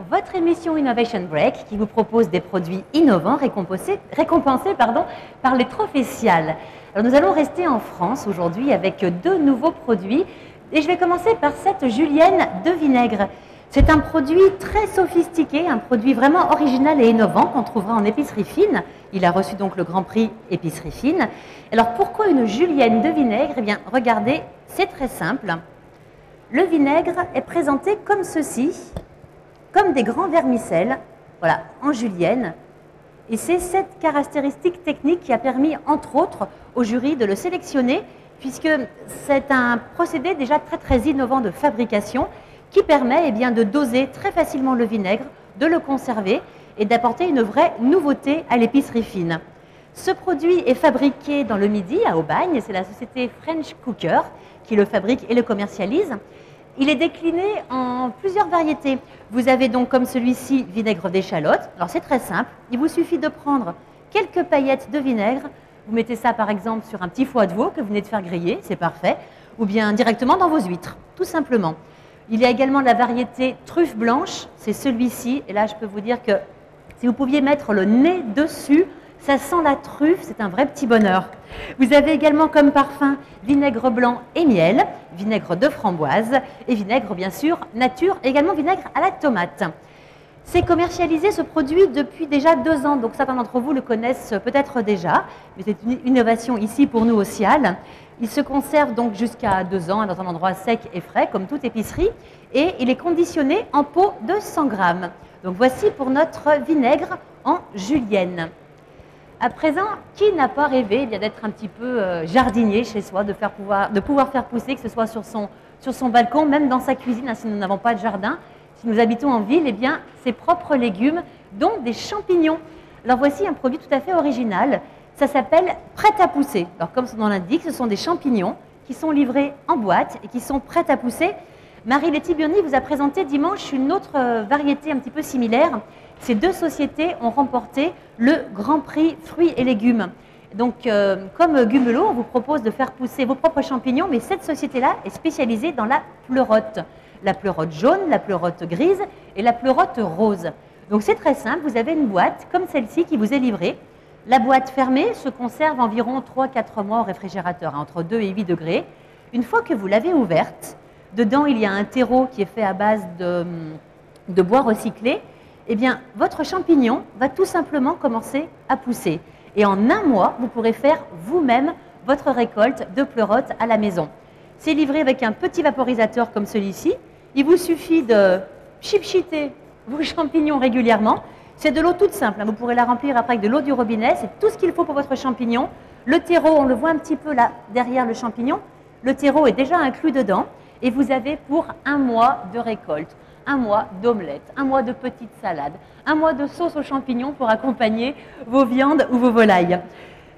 votre émission Innovation Break qui vous propose des produits innovants récompensés par les trophées Cial. Alors nous allons rester en France aujourd'hui avec deux nouveaux produits et je vais commencer par cette julienne de vinaigre. C'est un produit très sophistiqué, un produit vraiment original et innovant qu'on trouvera en épicerie fine. Il a reçu donc le Grand Prix épicerie fine. Alors pourquoi une julienne de vinaigre? Eh bien regardez, c'est très simple. Le vinaigre est présenté comme ceci, comme des grands vermicelles, voilà, en julienne. Et c'est cette caractéristique technique qui a permis, entre autres, au jury de le sélectionner, puisque c'est un procédé déjà très innovant de fabrication qui permet de doser très facilement le vinaigre, de le conserver et d'apporter une vraie nouveauté à l'épicerie fine. Ce produit est fabriqué dans le Midi, à Aubagne, c'est la société French Cooker qui le fabrique et le commercialise. Il est décliné en plusieurs variétés. Vous avez donc comme celui-ci vinaigre d'échalote. Alors c'est très simple, il vous suffit de prendre quelques paillettes de vinaigre, vous mettez ça par exemple sur un petit foie de veau que vous venez de faire griller, c'est parfait, ou bien directement dans vos huîtres, tout simplement. Il y a également la variété truffe blanche, c'est celui-ci, et là je peux vous dire que si vous pouviez mettre le nez dessus, ça sent la truffe, c'est un vrai petit bonheur. Vous avez également comme parfum vinaigre blanc et miel, vinaigre de framboise et vinaigre bien sûr nature, et également vinaigre à la tomate. C'est commercialisé ce produit depuis déjà 2 ans, donc certains d'entre vous le connaissent peut-être déjà, mais c'est une innovation ici pour nous au Cial. Il se conserve donc jusqu'à 2 ans dans un endroit sec et frais comme toute épicerie et il est conditionné en pot de 100 grammes. Donc voici pour notre vinaigre en julienne. À présent, qui n'a pas rêvé d'être un petit peu jardinier chez soi, de pouvoir faire pousser, que ce soit sur son balcon, même dans sa cuisine, hein, si nous n'avons pas de jardin, si nous habitons en ville, ses propres légumes, dont des champignons. Alors voici un produit tout à fait original, ça s'appelle prêt à pousser. Alors comme son nom l'indique, ce sont des champignons qui sont livrés en boîte et qui sont prêts à pousser. Marie-Letty Burny vous a présenté dimanche une autre variété un petit peu similaire. Ces deux sociétés ont remporté le Grand Prix fruits et légumes. Donc, comme Gumelo, on vous propose de faire pousser vos propres champignons, mais cette société-là est spécialisée dans la pleurote. La pleurote jaune, la pleurote grise et la pleurote rose. Donc, c'est très simple, vous avez une boîte comme celle-ci qui vous est livrée. La boîte fermée se conserve environ 3-4 mois au réfrigérateur, entre 2 et 8 degrés. Une fois que vous l'avez ouverte, dedans il y a un terreau qui est fait à base de bois recyclé. Eh bien, votre champignon va tout simplement commencer à pousser. Et en 1 mois, vous pourrez faire vous-même votre récolte de pleurote à la maison. C'est livré avec un petit vaporisateur comme celui-ci. Il vous suffit de chipchiter vos champignons régulièrement. C'est de l'eau toute simple, hein. Vous pourrez la remplir après avec de l'eau du robinet. C'est tout ce qu'il faut pour votre champignon. Le terreau, on le voit un petit peu là, derrière le champignon. Le terreau est déjà inclus dedans. Et vous avez pour 1 mois de récolte. 1 mois d'omelette, 1 mois de petites salades, 1 mois de sauce aux champignons pour accompagner vos viandes ou vos volailles.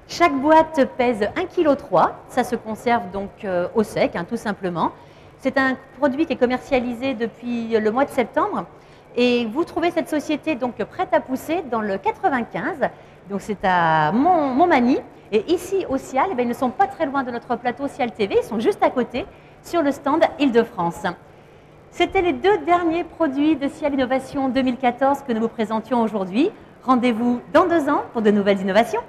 Chaque boîte pèse 1,3 kg, ça se conserve donc au sec, hein, tout simplement. C'est un produit qui est commercialisé depuis le mois de septembre et vous trouvez cette société donc prête à pousser dans le 95, donc c'est à Montmagny. Et ici au Cial, ils ne sont pas très loin de notre plateau Cial TV, ils sont juste à côté sur le stand Île-de-France. C'était les 2 derniers produits de Cial Innovation 2014 que nous vous présentions aujourd'hui. Rendez-vous dans 2 ans pour de nouvelles innovations.